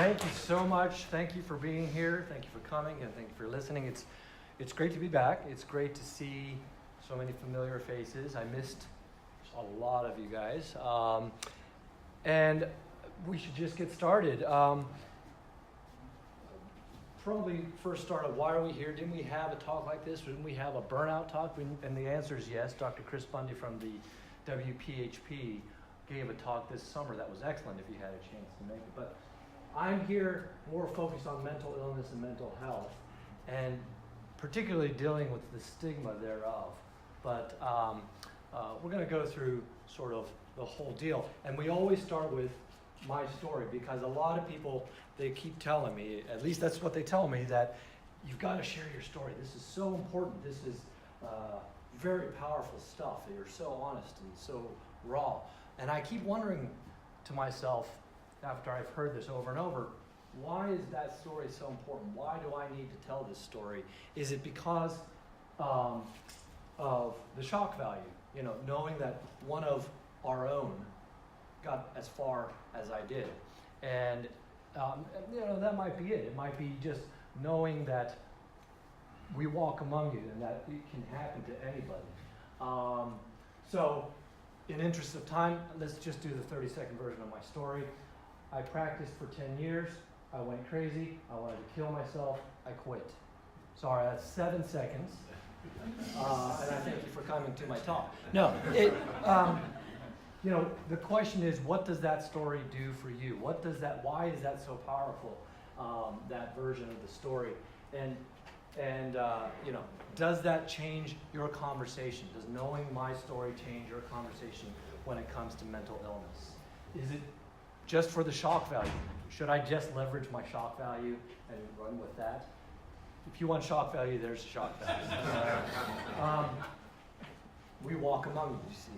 Thank you so much. Thank you for being here. Thank you for coming, and thank you for listening. It's great to be back. It's great to see so many familiar faces. I missed a lot of you guys. And we should just get started. Probably first start of why are we here? Didn't we have a talk like this? Didn't we have a burnout talk? And the answer is yes. Dr. Chris Bundy from the WPHP gave a talk this summer that was excellent if you had a chance to make it. But I'm here more focused on mental illness and mental health, and particularly dealing with the stigma thereof. But we're going to go through sort of the whole deal. And we always start with my story, because a lot of people, they keep telling me, at least that's what they tell me, that you've got to share your story. This is so important. This is very powerful stuff. You're so honest and so raw. And I keep wondering to myself, after I've heard this over and over, why is that story so important? Why do I need to tell this story? Is it because of the shock value? You know, knowing that one of our own got as far as I did. And, you know, that might be it. It might be just knowing that we walk among you and that it can happen to anybody. So, in interest of time, let's just do the 30-second version of my story. I practiced for 10 years. I went crazy. I wanted to kill myself. I quit. Sorry, that's 7 seconds. And I thank you for coming to my talk. No, you know, the question is, what does that story do for you? Why is that so powerful, that version of the story? And you know, does that change your conversation? Does knowing my story change your conversation when it comes to mental illness? Is it just for the shock value? Should I just leverage my shock value and run with that? If you want shock value, there's shock value. We walk among you, see.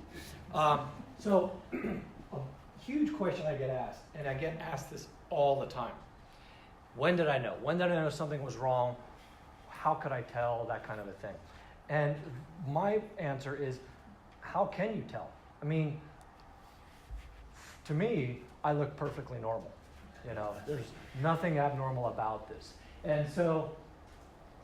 So, a huge question I get asked, and I get asked this all the time. When did I know? When did I know something was wrong? How could I tell? That kind of a thing. And my answer is, how can you tell? I mean, to me, I look perfectly normal. You know, there's nothing abnormal about this. And so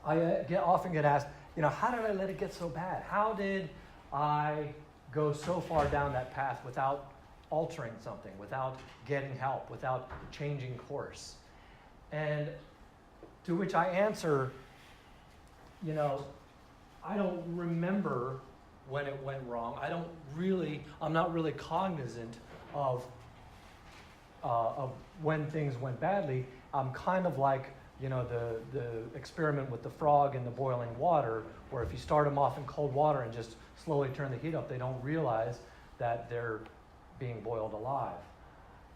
I often get asked, you know, how did I let it get so bad? How did I go so far down that path without altering something, without getting help, without changing course? And to which I answer, you know, I don't remember when it went wrong. I'm not really cognizant of when things went badly. I'm kind of like, you know, the experiment with the frog in the boiling water, where if you start them off in cold water and just slowly turn the heat up, they don't realize that they're being boiled alive.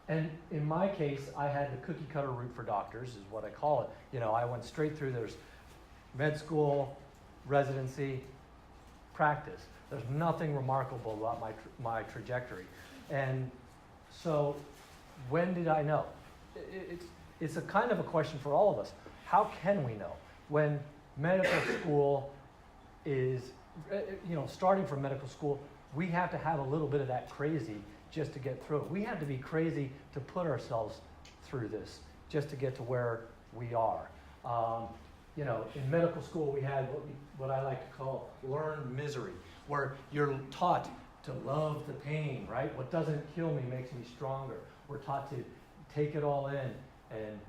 And in my case, I had the cookie cutter route for doctors, is what I call it. You know, I went straight through. There's med school, residency, practice. There's nothing remarkable about my trajectory. And so, when did I know? It's a kind of a question for all of us. How can we know? When medical school is, you know, starting from medical school, we have to have a little bit of that crazy just to get through it. We have to be crazy to put ourselves through this, just to get to where we are. You know, in medical school, we had what I like to call learned misery, where you're taught to love the pain, right? What doesn't kill me makes me stronger. We're taught to take it all in and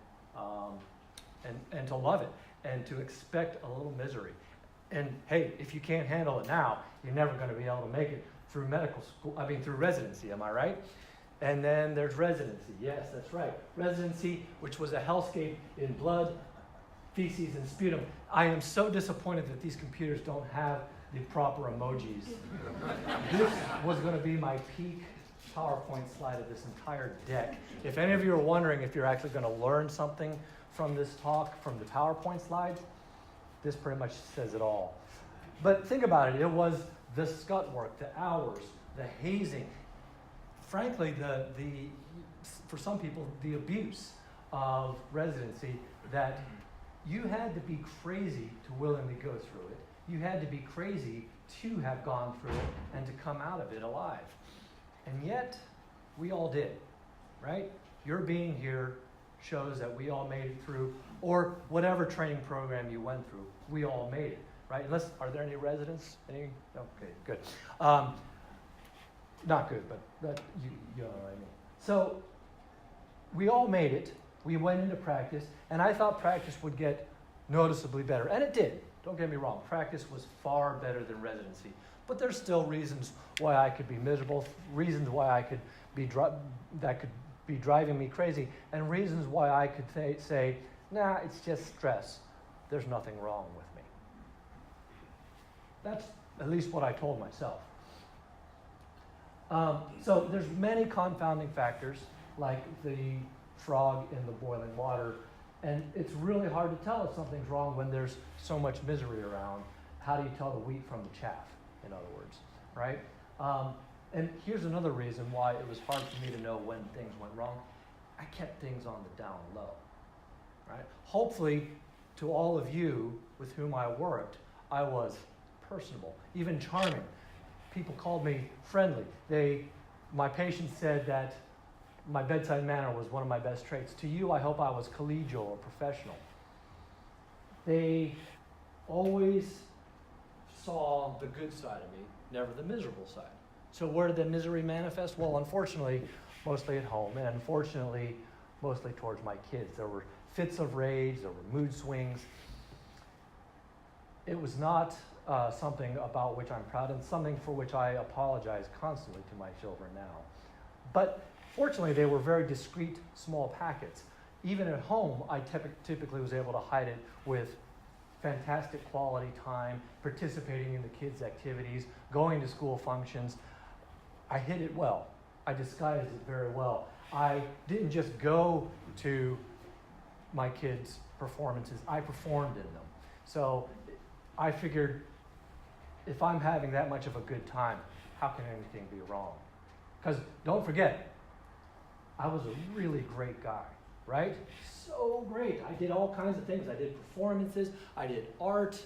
to love it and to expect a little misery. And hey, if you can't handle it now, you're never going to be able to make it through through residency, am I right? And then there's residency. Yes, that's right. Residency, which was a hellscape in blood, feces, and sputum. I am so disappointed that these computers don't have the proper emojis. This was going to be my peak PowerPoint slide of this entire deck. If any of you are wondering if you're actually going to learn something from this talk, from the PowerPoint slides, this pretty much says it all. But think about it. It was the scut work, the hours, the hazing, frankly, for some people, the abuse of residency, that you had to be crazy to willingly go through it. You had to be crazy to have gone through it and to come out of it alive. And yet, we all did, right? Your being here shows that we all made it through, or whatever training program you went through, we all made it, right? Unless, are there any residents? Any? Okay, good. Not good, but you know what I mean. So we all made it. We went into practice, and I thought practice would get noticeably better, and it did. Don't get me wrong. Practice was far better than residency, but there's still reasons why I could be miserable, reasons why I could be that could be driving me crazy, and reasons why I could say, nah, it's just stress. There's nothing wrong with me. That's at least what I told myself. So there's many confounding factors, like the frog in the boiling water, and it's really hard to tell if something's wrong when there's so much misery around. How do you tell the wheat from the chaff, in other words, right? And here's another reason why it was hard for me to know when things went wrong. I kept things on the down low, right? Hopefully, to all of you with whom I worked, I was personable, even charming. People called me friendly. My patients said that my bedside manner was one of my best traits. To you, I hope I was collegial or professional. They always saw the good side of me, never the miserable side. So where did the misery manifest? Well, unfortunately, mostly at home, and unfortunately, mostly towards my kids. There were fits of rage, there were mood swings. It was not something about which I'm proud, and something for which I apologize constantly to my children now. But fortunately, they were very discreet, small packets. Even at home, I typically was able to hide it with fantastic quality time, participating in the kids' activities, going to school functions. I hid it well. I disguised it very well. I didn't just go to my kids' performances, I performed in them. So I figured, if I'm having that much of a good time, how can anything be wrong? Because don't forget, I was a really great guy, right? So great. I did all kinds of things. I did performances. I did art.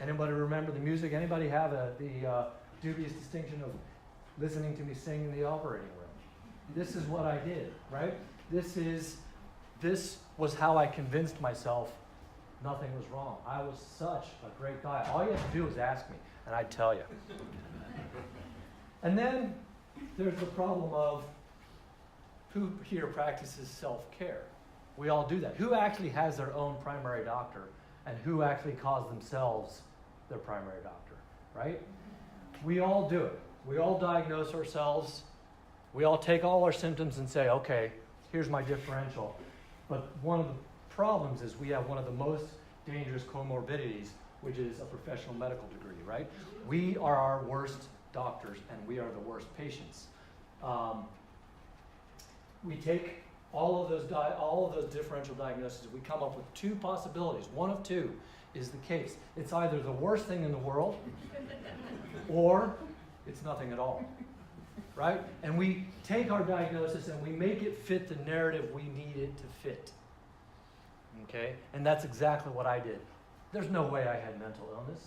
Anybody remember the music? Anybody have the dubious distinction of listening to me sing in the operating room? This is what I did, right? This was how I convinced myself nothing was wrong. I was such a great guy. All you had to do was ask me, and I'd tell you. And then there's the problem of who here practices self-care. We all do that. Who actually has their own primary doctor, and who actually calls themselves their primary doctor, right? We all do it. We all diagnose ourselves. We all take all our symptoms and say, okay, here's my differential. But one of the problems is we have one of the most dangerous comorbidities, which is a professional medical degree, right? We are our worst doctors, and we are the worst patients. We take all of those differential diagnoses. We come up with two possibilities. One of two is the case. It's either the worst thing in the world, or it's nothing at all, right? And we take our diagnosis and we make it fit the narrative we need it to fit. Okay? And that's exactly what I did. There's no way I had mental illness.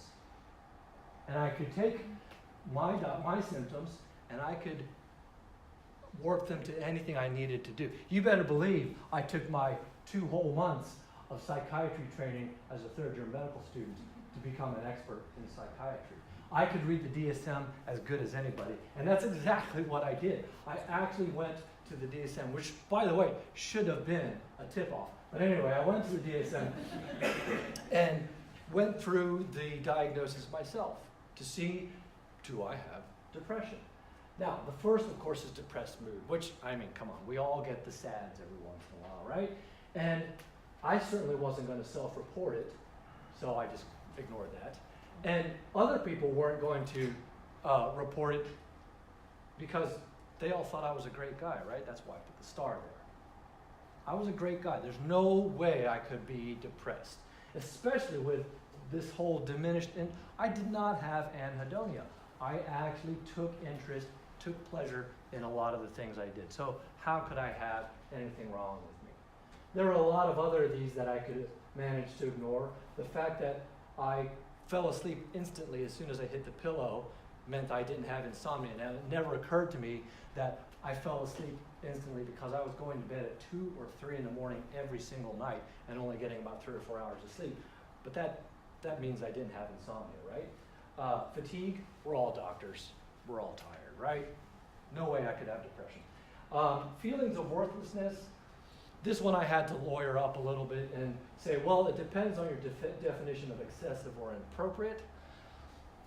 And I could take my symptoms and I could warp them to anything I needed to do. You better believe I took my 2 whole months of psychiatry training as a third-year medical student to become an expert in psychiatry. I could read the DSM as good as anybody, and that's exactly what I did. I actually went to the DSM, which, by the way, should have been a tip-off. But anyway, I went to the DSM and went through the diagnosis myself to see, do I have depression? Now, the first, of course, is depressed mood, which, I mean, come on, we all get the sads every once in a while, right? And I certainly wasn't going to self-report it, so I just ignored that. And other people weren't going to report it because they all thought I was a great guy, right? That's why I put the star there. I was a great guy. There's no way I could be depressed, especially with this whole diminished, and I did not have anhedonia. I actually took interest, took pleasure in a lot of the things I did. So how could I have anything wrong with me? There were a lot of other of these that I could manage to ignore. The fact that I fell asleep instantly as soon as I hit the pillow meant I didn't have insomnia. Now, it never occurred to me that I fell asleep instantly because I was going to bed at 2 or 3 in the morning every single night and only getting about 3 or 4 hours of sleep. But that means I didn't have insomnia, right? Fatigue, we're all doctors. We're all tired, right? No way I could have depression. Feelings of worthlessness, this one I had to lawyer up a little bit and say, well, it depends on your definition of excessive or inappropriate.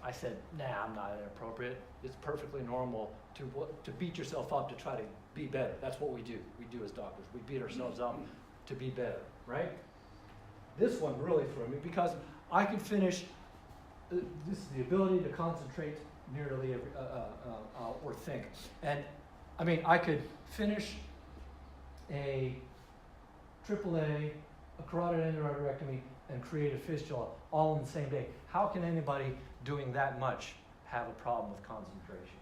I said, nah, I'm not inappropriate. It's perfectly normal to beat yourself up to try to be better. That's what we do. We do as doctors. We beat ourselves up to be better, right? This one really threw me because I could finish, this is the ability to concentrate nearly every, or think. And I mean, I could finish a AAA, a carotid endarterectomy, and create a fistula all in the same day. How can anybody doing that much have a problem with concentration?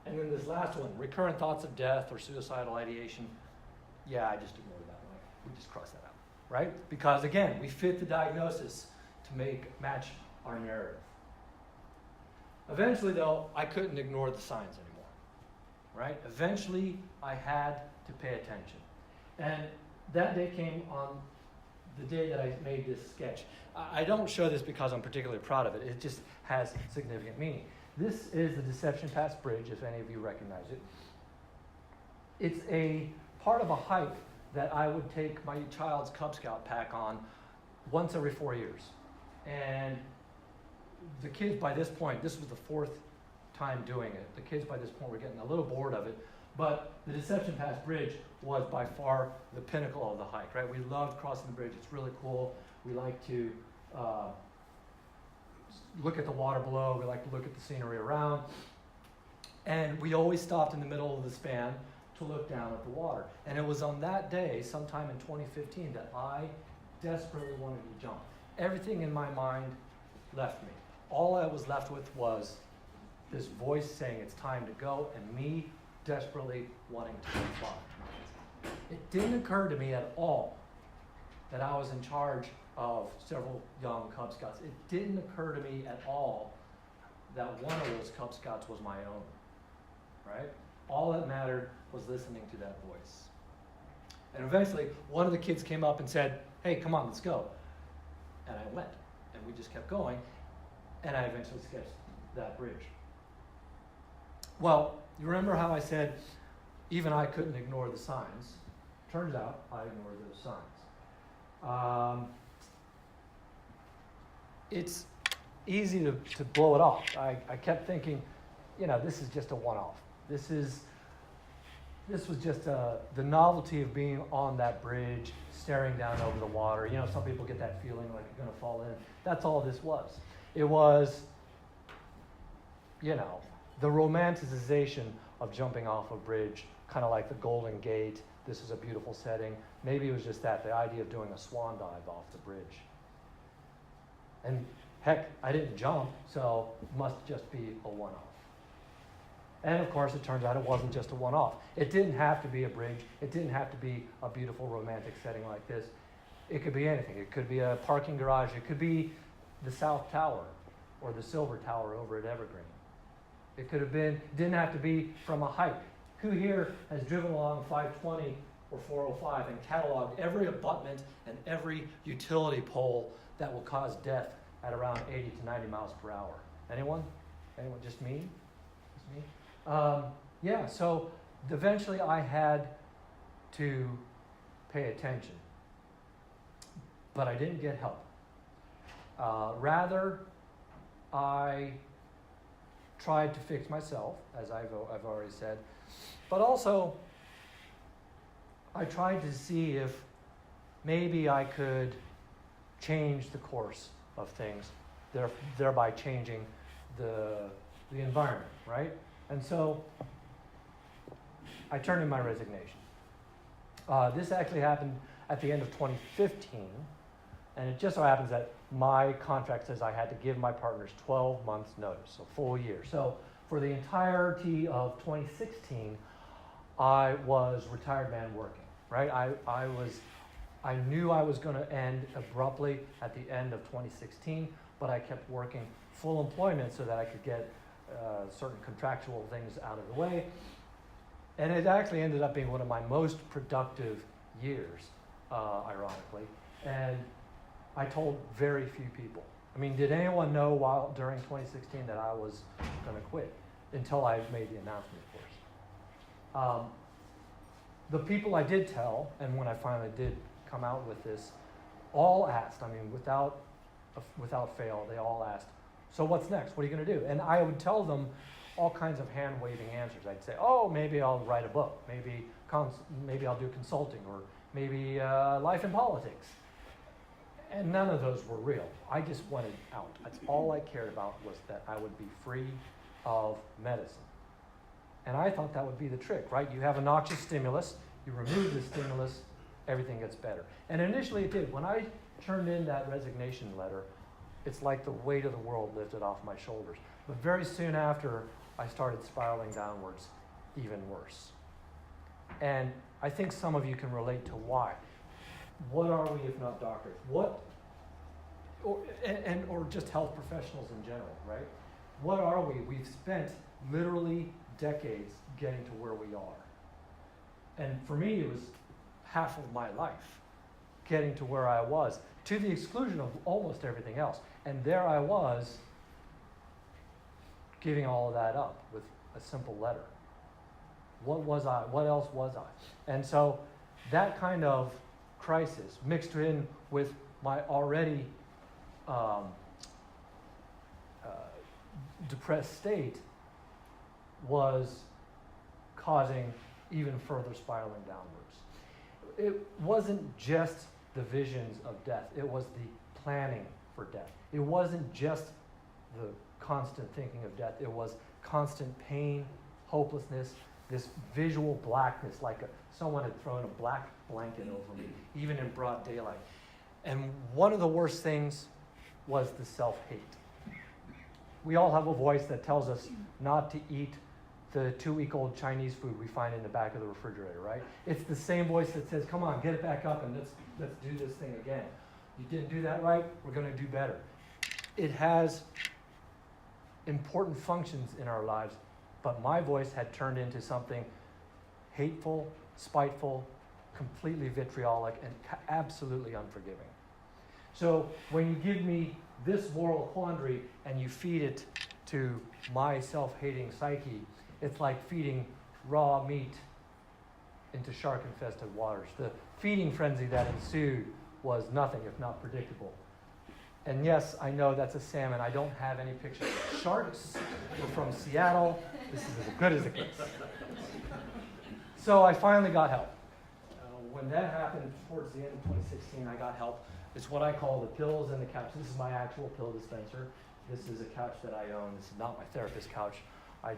And then this last one, recurrent thoughts of death or suicidal ideation. Yeah, I just ignored that one. We just crossed that out, right? Because again, we fit the diagnosis to match our narrative. Eventually, though, I couldn't ignore the signs anymore, right? Eventually, I had to pay attention. And that day came on the day that I made this sketch. I don't show this because I'm particularly proud of it. It just has significant meaning. This is the Deception Pass Bridge, if any of you recognize it. It's a part of a hike that I would take my child's Cub Scout pack on once every 4 years. And the kids by this point, this was the 4th time doing it. The kids by this point were getting a little bored of it. But the Deception Pass Bridge was by far the pinnacle of the hike, right? We loved crossing the bridge. It's really cool. We like to look at the water below. We like to look at the scenery around. And we always stopped in the middle of the span to look down at the water. And it was on that day, sometime in 2015, that I desperately wanted to jump. Everything in my mind left me. All I was left with was this voice saying it's time to go, and me desperately wanting to fly. It didn't occur to me at all that I was in charge of several young Cub Scouts. It didn't occur to me at all that one of those Cub Scouts was my own, right? All that mattered was listening to that voice. And eventually, one of the kids came up and said, hey, come on, let's go. And I went, and we just kept going, and I eventually sketched that bridge. Well, you remember how I said even I couldn't ignore the signs? Turns out I ignored those signs. It's easy to blow it off. I kept thinking, this is just a one-off. This was just the novelty of being on that bridge, staring down over the water. Some people get that feeling like you're going to fall in. That's all this was. It was, the romanticization of jumping off a bridge, kind of like the Golden Gate. This is a beautiful setting. Maybe it was just the idea of doing a swan dive off the bridge. And heck, I didn't jump, so it must just be a one-off. And of course, it turns out it wasn't just a one-off. It didn't have to be a bridge. It didn't have to be a beautiful romantic setting like this. It could be anything. It could be a parking garage. It could be the South Tower or the Silver Tower over at Evergreen. It could have been, didn't have to be from a hike. Who here has driven along 520 or 405 and cataloged every abutment and every utility pole that will cause death at around 80 to 90 miles per hour? Anyone? Anyone? Just me? Just me? So eventually I had to pay attention, but I didn't get help. Rather, I tried to fix myself, as I've already said, but also I tried to see if maybe I could change the course of things, thereby changing the environment, right? And so I turned in my resignation. This actually happened at the end of 2015, and it just so happens that my contract says I had to give my partners 12 months notice, a full year. So for the entirety of 2016, I was retired man working, right? I knew I was going to end abruptly at the end of 2016, but I kept working full employment so that I could get certain contractual things out of the way. And it actually ended up being one of my most productive years, ironically. And I told very few people. I mean, did anyone know during 2016 that I was going to quit? Until I made the announcement, of course. The people I did tell, and when I finally did come out with this, all asked, I mean, without fail, they all asked, so what's next? What are you going to do? And I would tell them all kinds of hand-waving answers. I'd say, oh, maybe I'll write a book. Maybe I'll do consulting, or maybe life in politics. And none of those were real. I just wanted out. That's all I cared about, was that I would be free of medicine. And I thought that would be the trick, right? You have a noxious stimulus, you remove the stimulus, everything gets better. And initially it did. When I turned in that resignation letter, it's like the weight of the world lifted off my shoulders. But very soon after, I started spiraling downwards, even worse. And I think some of you can relate to why. What are we if not doctors? Or just health professionals in general, right? What are we? We've spent literally decades getting to where we are. And for me, it was half of my life getting to where I was, to the exclusion of almost everything else. And there I was, giving all of that up with a simple letter. What was I? What else was I? And so that kind of crisis, mixed in with my already depressed state, was causing even further spiraling downwards. It wasn't just the visions of death, it was the planning for death. It wasn't just the constant thinking of death, it was constant pain, hopelessness, this visual blackness, like someone had thrown a black blanket over me, even in broad daylight. And one of the worst things was the self-hate. We all have a voice that tells us not to eat the 2-week-old Chinese food we find in the back of the refrigerator, right? It's the same voice that says, come on, get it back up and let's do this thing again. You didn't do that right, we're going to do better. It has important functions in our lives, but my voice had turned into something hateful, spiteful, completely vitriolic, and absolutely unforgiving. So when you give me this moral quandary and you feed it to my self-hating psyche, it's like feeding raw meat into shark-infested waters. The feeding frenzy that ensued was nothing if not predictable. And yes, I know that's a salmon. I don't have any pictures of sharks. We're from Seattle. This is as good as it gets. So I finally got help. When that happened towards the end of 2016, I got help. It's what I call the pills and the couch. This is my actual pill dispenser. This is a couch that I own. This is not my therapist's couch. I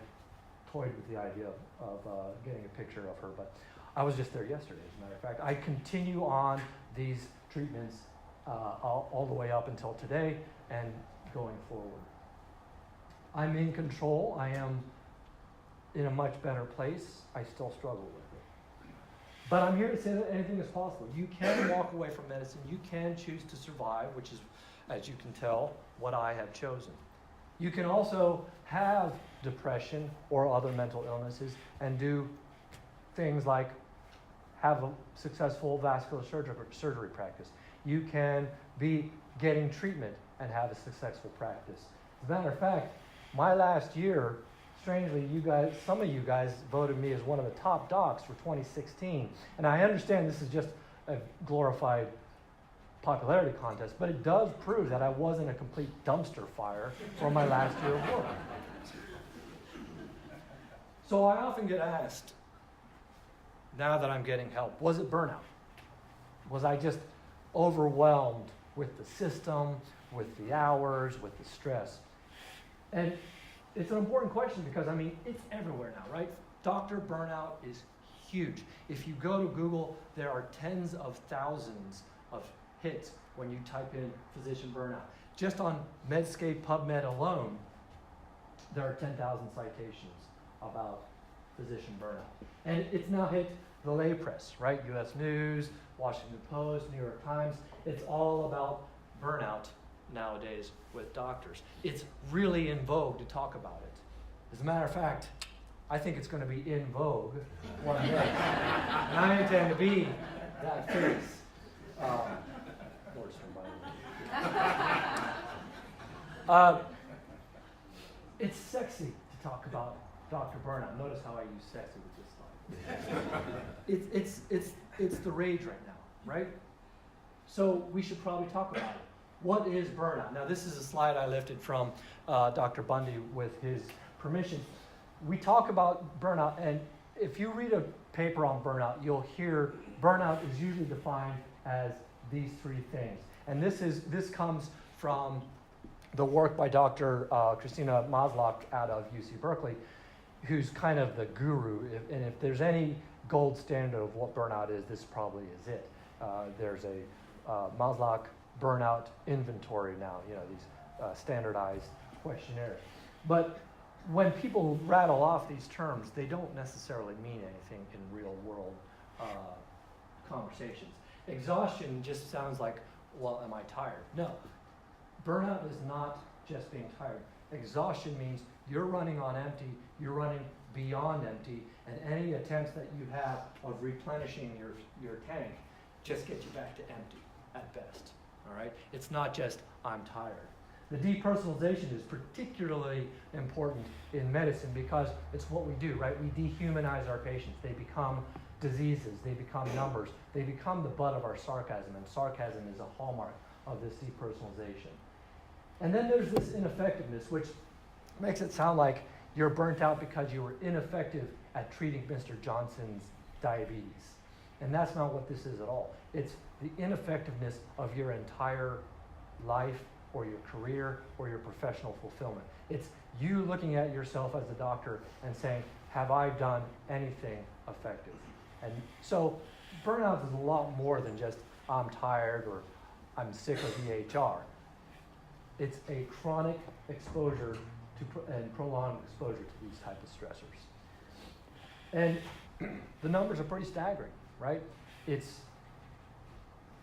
toyed with the idea of getting a picture of her, but I was just there yesterday, as a matter of fact. I continue on these treatments all the way up until today and going forward. I'm in control. I am in a much better place. I still struggle with it. But I'm here to say that anything is possible. You can walk away from medicine. You can choose to survive, which is, as you can tell, what I have chosen. You can also have depression or other mental illnesses and do things like have a successful vascular surgery practice. You can be getting treatment and have a successful practice. As a matter of fact, my last year, strangely, some of you guys voted me as one of the top docs for 2016. And I understand this is just a glorified popularity contest, but it does prove that I wasn't a complete dumpster fire for my last year of work. So I often get asked, now that I'm getting help, was it burnout? Was I just overwhelmed with the system, with the hours, with the stress? And it's an important question because, I mean, it's everywhere now, right? Doctor burnout is huge. If you go to Google, there are tens of thousands of hits when you type in physician burnout. Just on Medscape PubMed alone, there are 10,000 citations about physician burnout. And it's now hit the lay press, right? U.S. News, Washington Post, New York Times. It's all about burnout nowadays with doctors. It's really in vogue to talk about it. As a matter of fact, I think it's going to be in vogue one day. And I intend to be that face. It's sexy to talk about Dr. Burnout. Notice how I use sexy with this slide. It's the rage right now, right? So we should probably talk about it. What is burnout? Now this is a slide I lifted from Dr. Bundy with his permission. We talk about burnout, and if you read a paper on burnout, you'll hear burnout is usually defined as these three things. And this comes from the work by Dr. Christina Maslach out of UC Berkeley, who's kind of the guru. And if there's any gold standard of what burnout is, this probably is it. There's a Maslach burnout inventory now, these standardized questionnaires. But when people rattle off these terms, they don't necessarily mean anything in real world conversations. Exhaustion just sounds like, well, am I tired? No. Burnout is not just being tired. Exhaustion means you're running on empty, you're running beyond empty, and any attempts that you have of replenishing your tank just get you back to empty at best. All right? It's not just, I'm tired. The depersonalization is particularly important in medicine because it's what we do, right? We dehumanize our patients. They become diseases. They become numbers. They become the butt of our sarcasm, and sarcasm is a hallmark of this depersonalization. And then there's this ineffectiveness, which makes it sound like you're burnt out because you were ineffective at treating Mr. Johnson's diabetes. And that's not what this is at all. It's the ineffectiveness of your entire life or your career or your professional fulfillment. It's you looking at yourself as a doctor and saying, have I done anything effective? And so burnout is a lot more than just I'm tired or I'm sick of EHR. It's a chronic exposure and prolonged exposure to these type of stressors. And the numbers are pretty staggering, right? It's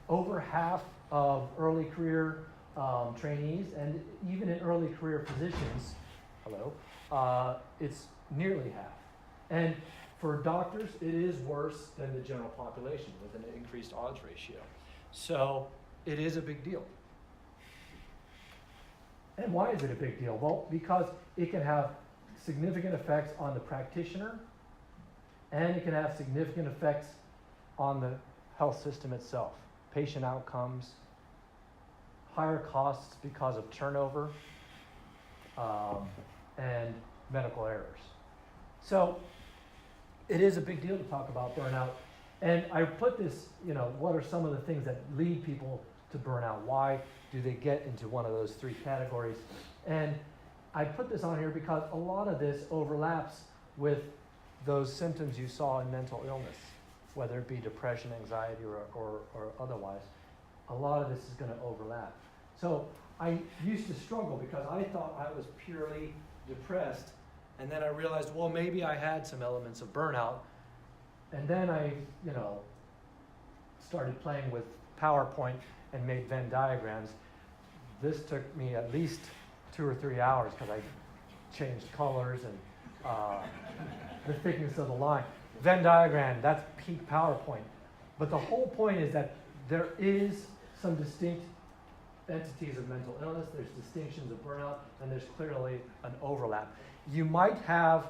over half of early career trainees, and even in early career physicians, it's nearly half. And for doctors, it is worse than the general population with an increased odds ratio. So it is a big deal. And why is it a big deal? Well, because it can have significant effects on the practitioner, and it can have significant effects on the health system itself. Patient outcomes, higher costs because of turnover, and medical errors. So it is a big deal to talk about burnout. And I put this, what are some of the things that lead people to burnout? Why do they get into one of those three categories? And I put this on here because a lot of this overlaps with those symptoms you saw in mental illness, whether it be depression, anxiety, or otherwise. A lot of this is going to overlap. So I used to struggle because I thought I was purely depressed, and then I realized, well, maybe I had some elements of burnout. And then I, started playing with PowerPoint and made Venn diagrams. This took me at least 2 or 3 hours because I changed colors and the thickness of the line. Venn diagram, that's peak PowerPoint. But the whole point is that there is some distinct entities of mental illness, there's distinctions of burnout, and there's clearly an overlap. You might have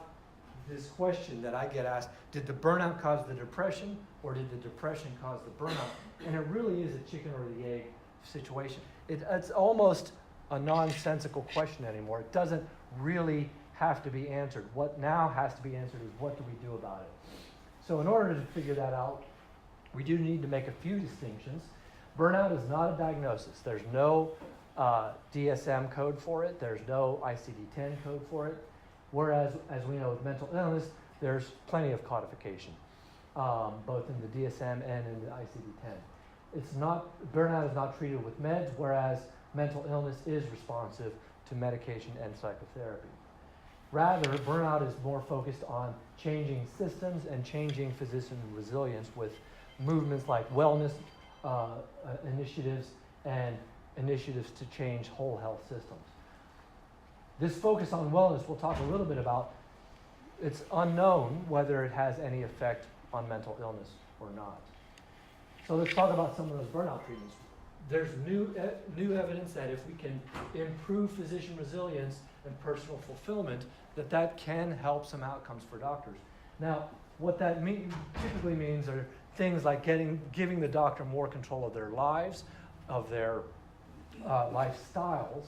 this question that I get asked, did the burnout cause the depression, or did the depression cause the burnout? And it really is a chicken or the egg situation. It's almost a nonsensical question anymore. It doesn't really have to be answered. What now has to be answered is, what do we do about it? So in order to figure that out, we do need to make a few distinctions. Burnout is not a diagnosis. There's no DSM code for it. There's no ICD-10 code for it. Whereas, as we know with mental illness, there's plenty of codification, both in the DSM and in the ICD-10. Burnout is not treated with meds, whereas mental illness is responsive to medication and psychotherapy. Rather, burnout is more focused on changing systems and changing physician resilience with movements like wellness initiatives and initiatives to change whole health systems. This focus on wellness we'll talk a little bit about it's unknown whether it has any effect on mental illness or not. So let's talk about some of those burnout treatments. There's new evidence that if we can improve physician resilience and personal fulfillment, that can help some outcomes for doctors. Now, what that typically means are things like giving the doctor more control of their lives, of their lifestyles,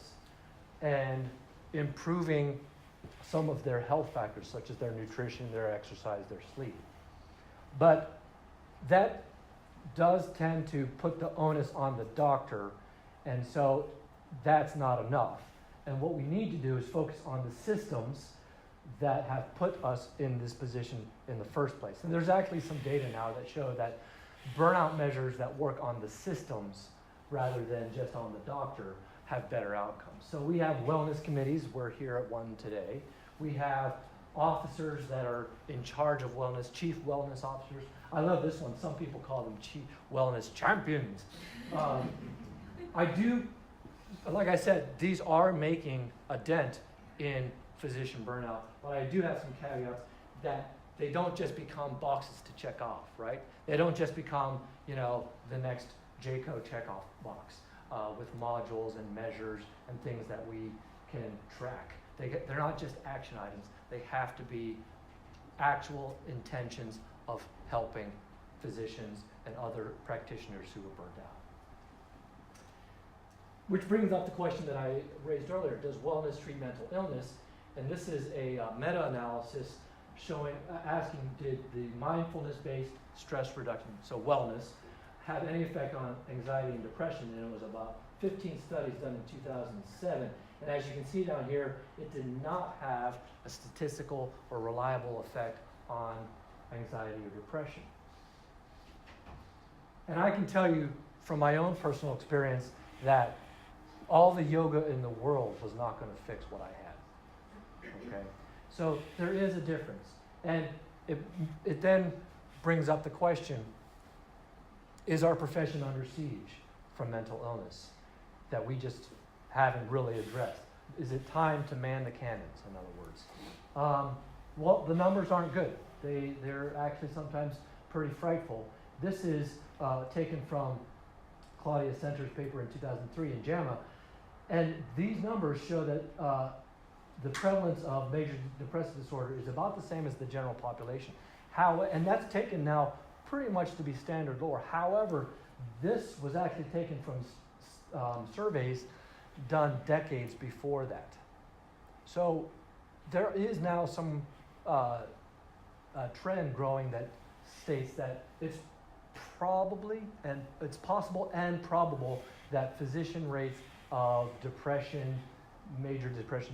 and improving some of their health factors, such as their nutrition, their exercise, their sleep. But that does tend to put the onus on the doctor, and so that's not enough. And what we need to do is focus on the systems that have put us in this position in the first place. And there's actually some data now that show that burnout measures that work on the systems rather than just on the doctor have better outcomes. So we have wellness committees. We're here at one today. We have officers that are in charge of wellness, chief wellness officers. I love this one. Some people call them chief wellness champions. Like I said, these are making a dent in physician burnout, but I do have some caveats that they don't just become boxes to check off, right? They don't just become, the next JCO checkoff box with modules and measures and things that we can track. They're not just action items. They have to be actual intentions of helping physicians and other practitioners who are burnt out. Which brings up the question that I raised earlier: does wellness treat mental illness? And this is a meta-analysis asking, did the mindfulness-based stress reduction, so wellness, have any effect on anxiety and depression? And it was about 15 studies done in 2007. And as you can see down here, it did not have a statistical or reliable effect on anxiety or depression. And I can tell you from my own personal experience that all the yoga in the world was not going to fix what I had. Okay? So there is a difference. And it then brings up the question, is our profession under siege from mental illness that we just haven't really addressed? Is it time to man the cannons, in other words? Well, the numbers aren't good. They're actually sometimes pretty frightful. This is taken from Claudia Center's paper in 2003 in JAMA. And these numbers show that the prevalence of major depressive disorder is about the same as the general population. And that's taken now pretty much to be standard lore. However, this was actually taken from surveys done decades before that. So there is now some trend growing that states that it's probably, and it's possible and probable, that physician rates of depression, major depression,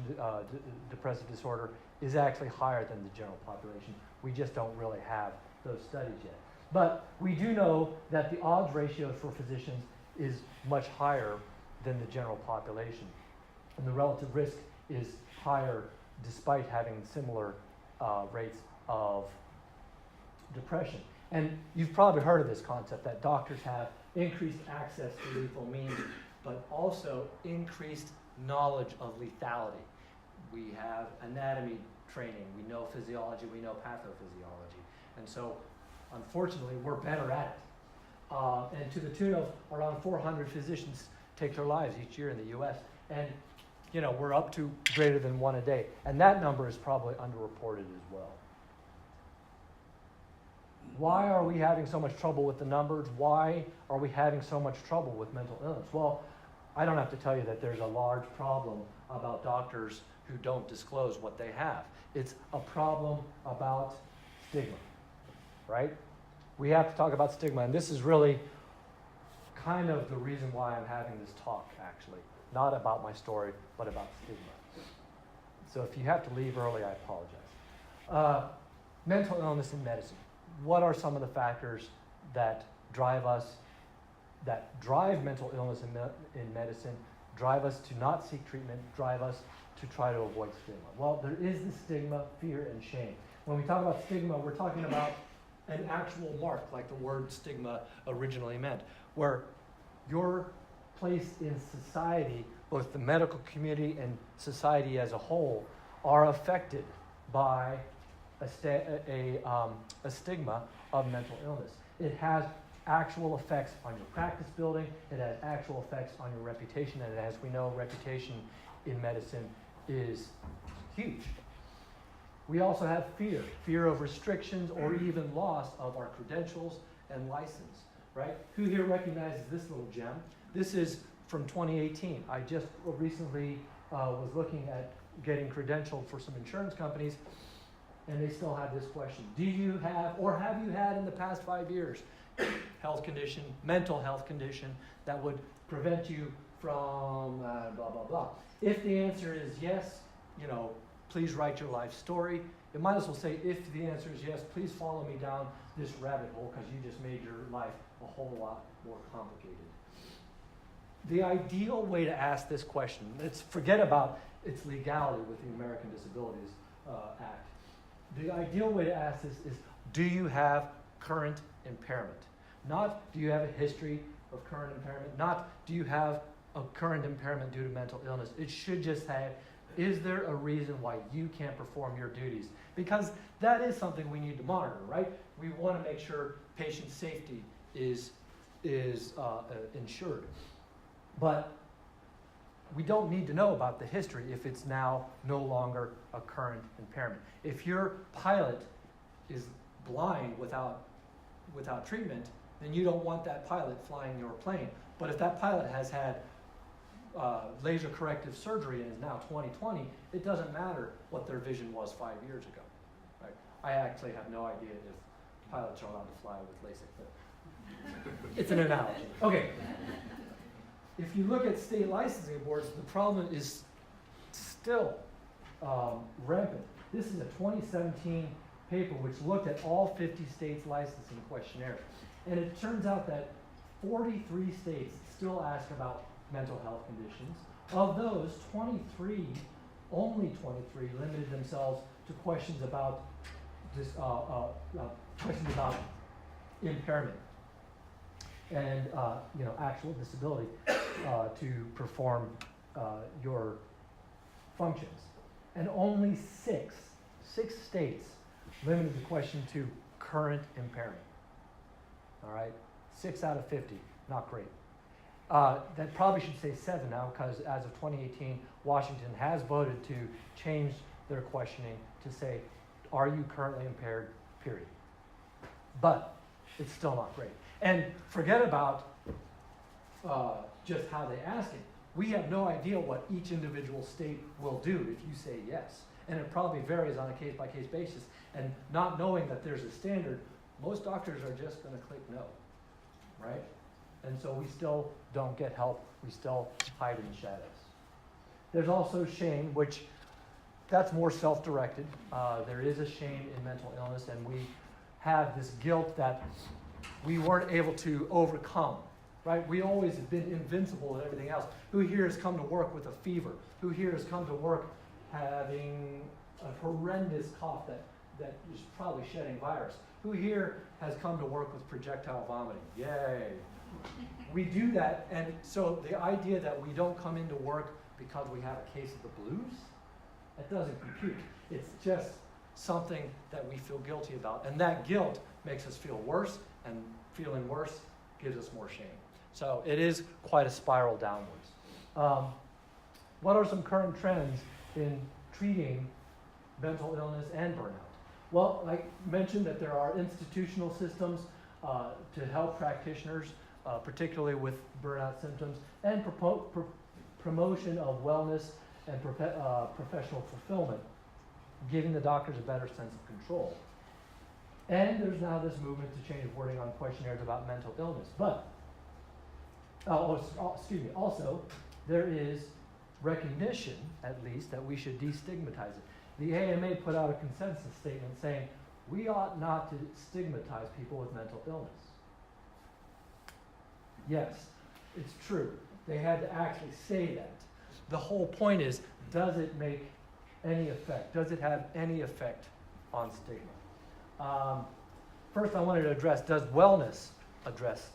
depressive disorder is actually higher than the general population. We just don't really have those studies yet. But we do know that the odds ratio for physicians is much higher than the general population. And the relative risk is higher despite having similar rates of depression. And you've probably heard of this concept that doctors have increased access to lethal means, but also increased knowledge of lethality. We have anatomy training, we know physiology, we know pathophysiology. And so, unfortunately, we're better at it. And to the tune of around 400 physicians take their lives each year in the US. And, we're up to greater than one a day. And that number is probably underreported as well. Why are we having so much trouble with the numbers? Why are we having so much trouble with mental illness? Well, I don't have to tell you that there's a large problem about doctors who don't disclose what they have. It's a problem about stigma, right? We have to talk about stigma, and this is really kind of the reason why I'm having this talk, actually. Not about my story, but about stigma. So if you have to leave early, I apologize. Mental illness in medicine. What are some of the factors that drive mental illness in medicine, drive us to not seek treatment, drive us to try to avoid stigma? Well, there is the stigma, fear, and shame. When we talk about stigma, we're talking about an actual mark, like the word stigma originally meant, where your place in society, both the medical community and society as a whole, are affected by a stigma of mental illness. It has actual effects on your practice building, it has actual effects on your reputation, and as we know, reputation in medicine is huge. We also have fear of restrictions or even loss of our credentials and license, right? Who here recognizes this little gem? This is from 2018. I just recently was looking at getting credentialed for some insurance companies, and they still have this question. Do you have, or have you had in the past 5 years, health condition, mental health condition that would prevent you from blah, blah, blah? If the answer is yes, please write your life story. It might as well say, if the answer is yes, please follow me down this rabbit hole because you just made your life a whole lot more complicated. The ideal way to ask this question, let's forget about its legality with the American Disabilities Act. The ideal way to ask this is, do you have current impairment? Not, do you have a history of current impairment? Not, do you have a current impairment due to mental illness? It should just say, is there a reason why you can't perform your duties? Because that is something we need to monitor, right? We want to make sure patient safety is ensured. But we don't need to know about the history if it's now no longer a current impairment. If your pilot is blind without treatment, then you don't want that pilot flying your plane. But if that pilot has had laser corrective surgery and is now 20/20, it doesn't matter what their vision was 5 years ago. Right? I actually have no idea if pilots are allowed to fly with LASIK, but it's an analogy. Okay. If you look at state licensing boards, the problem is still rampant. This is a 2017 paper which looked at all 50 states' licensing questionnaires. And it turns out that 43 states still ask about mental health conditions. Of those, only 23 limited themselves to questions about impairment and actual disability to perform your functions. And only six states limited the question to current impairment. All right, 6 out of 50, not great. That probably should say 7 now, because as of 2018, Washington has voted to change their questioning to say, are you currently impaired, period. But it's still not great. And forget about just how they ask it. We have no idea what each individual state will do if you say yes. And it probably varies on a case-by-case basis. And not knowing that there's a standard, most doctors are just going to click no, right? And so we still don't get help. We still hide in the shadows. There's also shame, which that's more self-directed. There is a shame in mental illness, and we have this guilt that we weren't able to overcome, right? We always have been invincible and everything else. Who here has come to work with a fever? Who here has come to work having a horrendous cough that is probably shedding virus? Who here has come to work with projectile vomiting? Yay. We do that, and so the idea that we don't come into work because we have a case of the blues, that doesn't compute. It's just something that we feel guilty about, and that guilt makes us feel worse, and feeling worse gives us more shame. So it is quite a spiral downwards. What are some current trends in treating mental illness and burnout? Well, I mentioned that there are institutional systems to help practitioners, particularly with burnout symptoms, and promotion of wellness and professional fulfillment, giving the doctors a better sense of control. And there's now this movement to change wording on questionnaires about mental illness. But, also, there is recognition, at least, that we should destigmatize it. The AMA put out a consensus statement saying, we ought not to stigmatize people with mental illness. Yes, it's true. They had to actually say that. The whole point is, does it make any effect? Does it have any effect on stigma? First, I wanted to address, does wellness address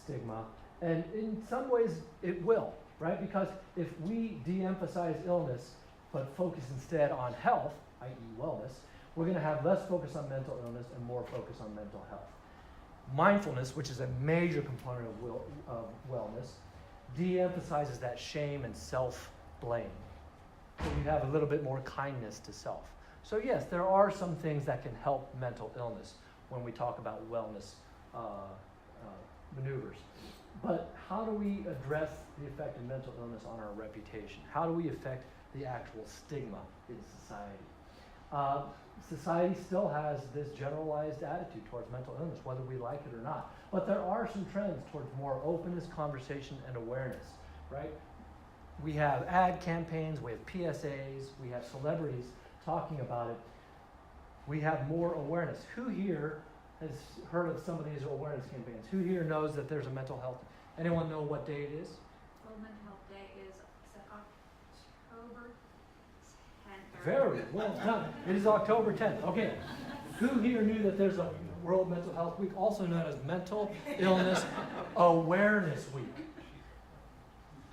stigma? And in some ways, it will, right? Because if we de-emphasize illness, but focus instead on health, i.e. wellness, we're going to have less focus on mental illness and more focus on mental health. Mindfulness, which is a major component of wellness, de-emphasizes that shame and self-blame. So you have a little bit more kindness to self. So yes, there are some things that can help mental illness when we talk about wellness maneuvers. But how do we address the effect of mental illness on our reputation? How do we affect the actual stigma in society? Society still has this generalized attitude towards mental illness, whether we like it or not. But there are some trends towards more openness, conversation, and awareness, right? We have ad campaigns, we have PSAs, we have celebrities talking about it. We have more awareness. Who here has heard of some of these awareness campaigns? Who here knows that there's a mental health? Anyone know what day it is? World Mental Health Day is October 10th. Very well done. It is October 10th. Okay. Who here knew that there's a World Mental Health Week, also known as Mental Illness Awareness Week?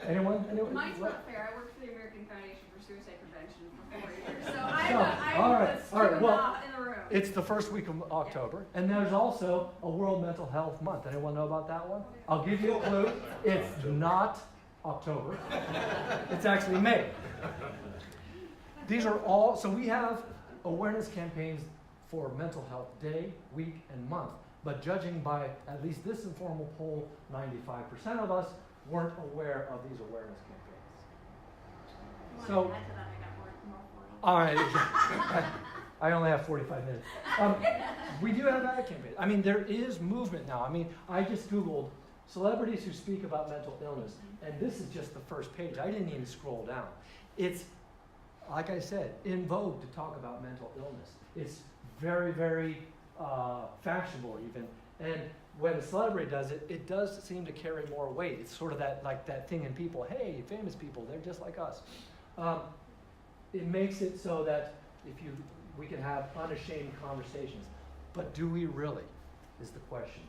Anyone? Mine's not fair. I worked for the American Foundation for Suicide Prevention for 4 years, so all right. Well, in the room. it's the first week of October, and there's also a World Mental Health Month. Anyone know about that one? I'll give you a clue. It's not October. It's actually May. These are all, so we have awareness campaigns for Mental Health Day, week, and month. But judging by at least this informal poll, 95% of us weren't aware of these awareness campaigns. So, all right, I only have 45 minutes. We do have ad campaigns. I mean, there is movement now. I mean, I just Googled celebrities who speak about mental illness, and this is just the first page. I didn't even scroll down. It's, like I said, in vogue to talk about mental illness. It's very, very fashionable even. And when a celebrity does it, it does seem to carry more weight. It's sort of that thing in people, hey, famous people, they're just like us. It makes it so that we can have unashamed conversations. But do we really, is the question.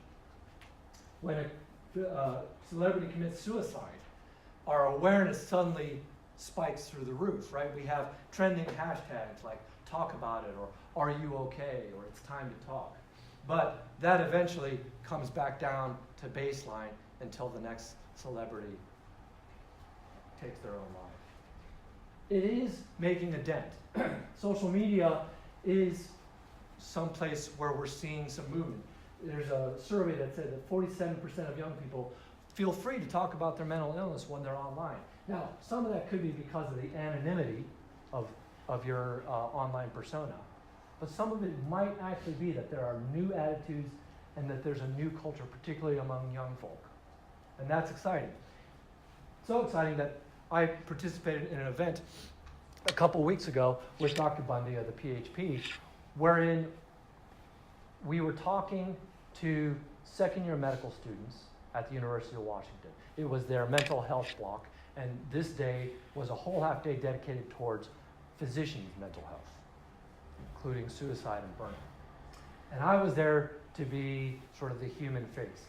When a celebrity commits suicide, our awareness suddenly spikes through the roof, right? We have trending hashtags like talk about it, or are you okay, or it's time to talk. But that eventually comes back down to baseline until the next celebrity takes their own life. It is making a dent. Social media is someplace where we're seeing some movement. There's a survey that said that 47% of young people feel free to talk about their mental illness when they're online. Now, some of that could be because of the anonymity of your online persona. But some of it might actually be that there are new attitudes and that there's a new culture, particularly among young folk. And that's exciting. So exciting that I participated in an event a couple weeks ago with Dr. Bundy of the PHP, wherein we were talking to second-year medical students at the University of Washington. It was their mental health block, and this day was a whole half day dedicated towards physicians' mental health, including suicide and burnout. And I was there to be sort of the human face,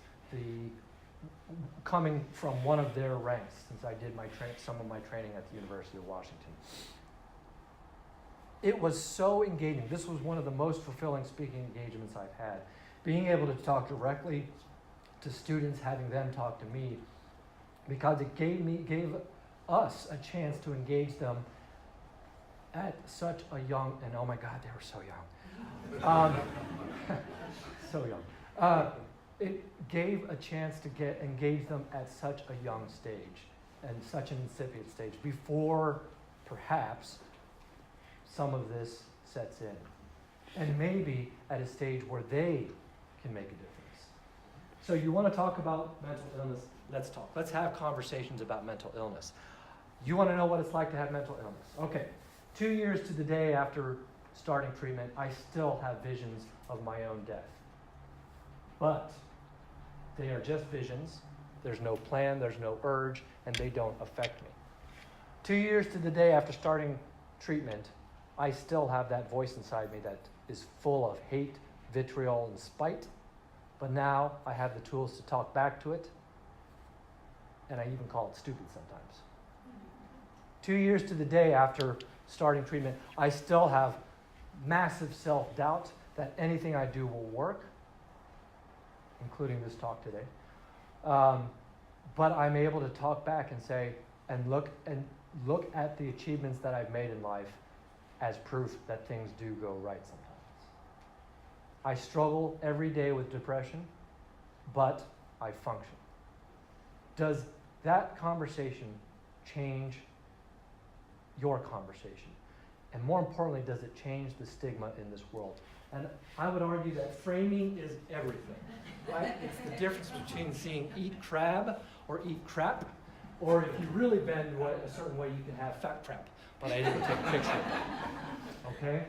coming from one of their ranks, since I did some of my training at the University of Washington. It was so engaging. This was one of the most fulfilling speaking engagements I've had. Being able to talk directly to students, having them talk to me, because it gave us a chance to engage them at such a young, and oh my God, they were so young. So young. It gave a chance to engage them at such a young stage and such an incipient stage before perhaps some of this sets in. And maybe at a stage where they can make a difference. So you want to talk about mental illness? Let's talk. Let's have conversations about mental illness. You want to know what it's like to have mental illness? Okay. 2 years to the day after starting treatment, I still have visions of my own death. But they are just visions. There's no plan, there's no urge, and they don't affect me. 2 years to the day after starting treatment, I still have that voice inside me that is full of hate, vitriol, and spite. But now I have the tools to talk back to it, and I even call it stupid sometimes. 2 years to the day after starting treatment, I still have massive self-doubt that anything I do will work, including this talk today. But I'm able to talk back and say, and look at the achievements that I've made in life as proof that things do go right sometimes. I struggle every day with depression, but I function. Does that conversation change your conversation? And more importantly, does it change the stigma in this world? And I would argue that framing is everything, right? It's the difference between seeing eat crab or eat crap, or if you really bend a certain way, you can have fat crap. But I didn't take a picture of that. Okay?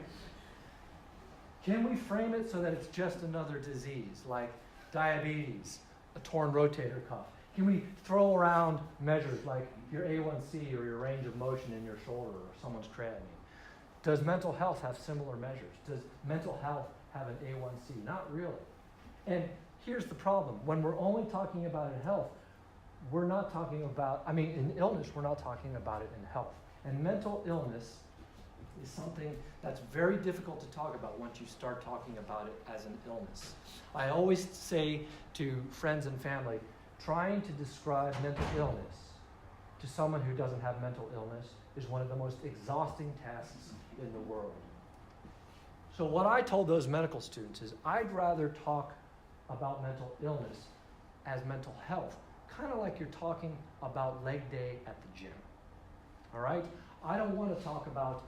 Can we frame it so that it's just another disease, like diabetes, a torn rotator cuff? Can we throw around measures like your A1C or your range of motion in your shoulder or someone's creatinine? Does mental health have similar measures? Does mental health have an A1C? Not really. And here's the problem. When we're only talking about in health, we're not talking about, in illness, we're not talking about it in health. And mental illness is something that's very difficult to talk about once you start talking about it as an illness. I always say to friends and family, trying to describe mental illness to someone who doesn't have mental illness is one of the most exhausting tasks in the world. So what I told those medical students is I'd rather talk about mental illness as mental health, kind of like you're talking about leg day at the gym. All right? I don't want to talk about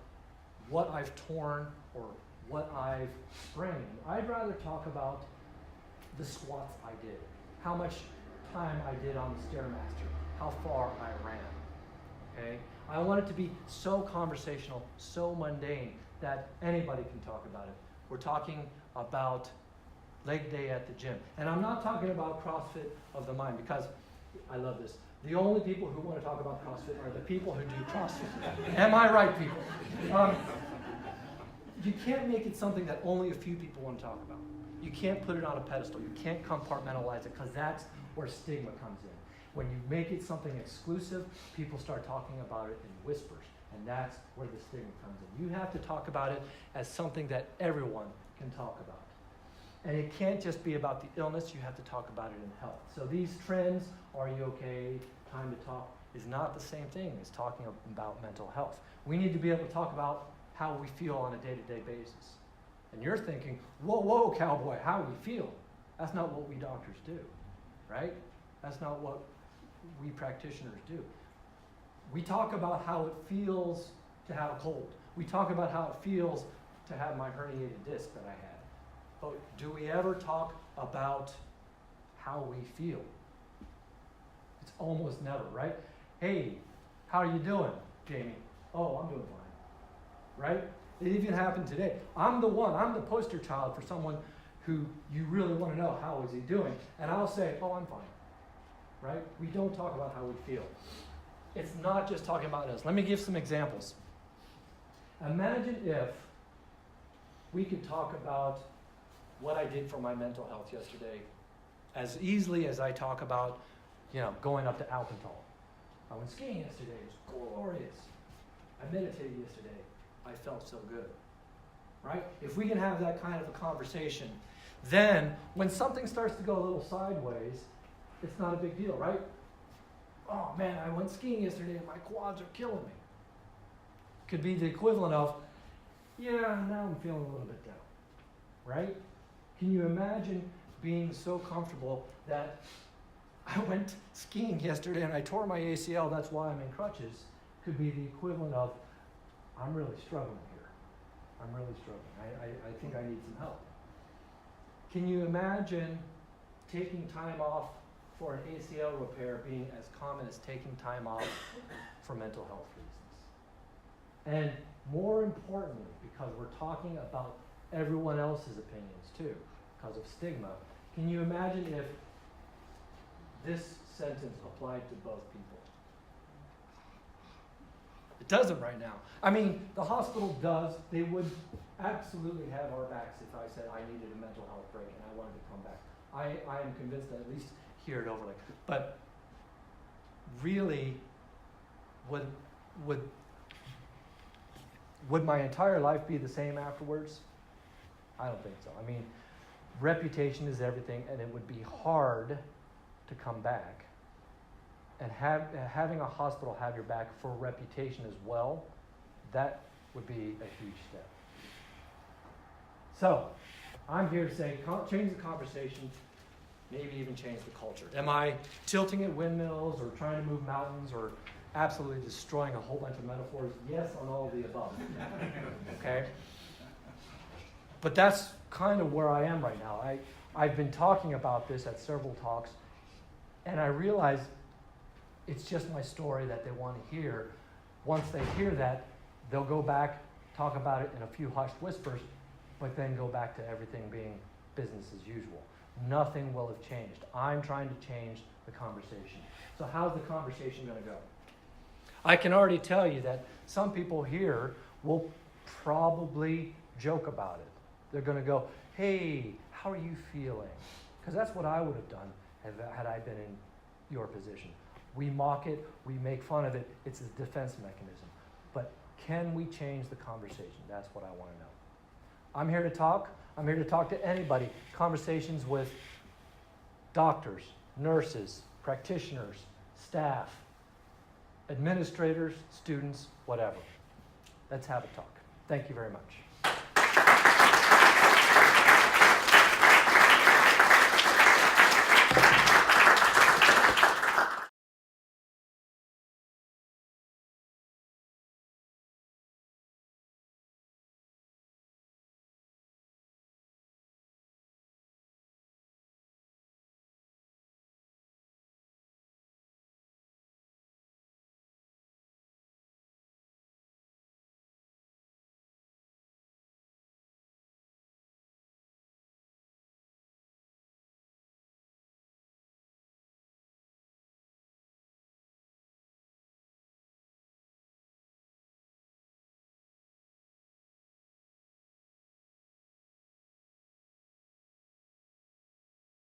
what I've torn or what I've sprained. I'd rather talk about the squats I did, how much time I did on the Stairmaster, how far I ran. Okay? I want it to be so conversational, so mundane that anybody can talk about it. We're talking about leg day at the gym. And I'm not talking about CrossFit of the mind because I love this. The only people who want to talk about CrossFit are the people who do CrossFit. Am I right, people? You can't make it something that only a few people want to talk about. You can't put it on a pedestal. You can't compartmentalize it because that's where stigma comes in. When you make it something exclusive, people start talking about it in whispers, and that's where the stigma comes in. You have to talk about it as something that everyone can talk about. And it can't just be about the illness, you have to talk about it in health. So these trends, are you okay, time to talk, is not the same thing as talking about mental health. We need to be able to talk about how we feel on a day-to-day basis. And you're thinking, whoa, cowboy, how we feel. That's not what we doctors do, right? That's not what we practitioners do. We talk about how it feels to have a cold. We talk about how it feels to have my herniated disc that I had. But do we ever talk about how we feel? It's almost never, right? Hey, how are you doing, Jamie? Oh, I'm doing fine, right? It even happened today. I'm the poster child for someone who you really want to know how is he doing. And I'll say, oh, I'm fine, right? We don't talk about how we feel. It's not just talking about us. Let me give some examples. Imagine if we could talk about what I did for my mental health yesterday as easily as I talk about, going up to Alpental. I went skiing yesterday. It was glorious. I meditated yesterday. I felt so good. Right? If we can have that kind of a conversation, then when something starts to go a little sideways, it's not a big deal, right? Oh man, I went skiing yesterday and my quads are killing me. Could be the equivalent of, now I'm feeling a little bit down. Right? Can you imagine being so comfortable that I went skiing yesterday and I tore my ACL, that's why I'm in crutches, could be the equivalent of, I'm really struggling here. I'm really struggling. I think I need some help. Can you imagine taking time off for an ACL repair being as common as taking time off for mental health reasons? And more importantly, because we're talking about everyone else's opinions too, because of stigma, can you imagine if this sentence applied to both people? It doesn't right now. The hospital does. They would absolutely have our backs if I said I needed a mental health break and I wanted to come back. I am convinced that at least here at Overlake. But really, would Would my entire life be the same afterwards? I don't think so. I mean, reputation is everything, and it would be hard to come back. And having a hospital have your back for reputation as well, that would be a huge step. So, I'm here to say, change the conversation, maybe even change the culture. Am I tilting at windmills or trying to move mountains or absolutely destroying a whole bunch of metaphors? Yes, on all of the above. Okay? But that's kind of where I am right now. I've been talking about this at several talks, and I realize it's just my story that they want to hear. Once they hear that, they'll go back, talk about it in a few hushed whispers, but then go back to everything being business as usual. Nothing will have changed. I'm trying to change the conversation. So how's the conversation going to go? I can already tell you that some people here will probably joke about it. They're going to go, hey, how are you feeling? Because that's what I would have done had I been in your position. We mock it, we make fun of it, it's a defense mechanism. But can we change the conversation? That's what I want to know. I'm here to talk. I'm here to talk to anybody. Conversations with doctors, nurses, practitioners, staff, administrators, students, whatever. Let's have a talk. Thank you very much.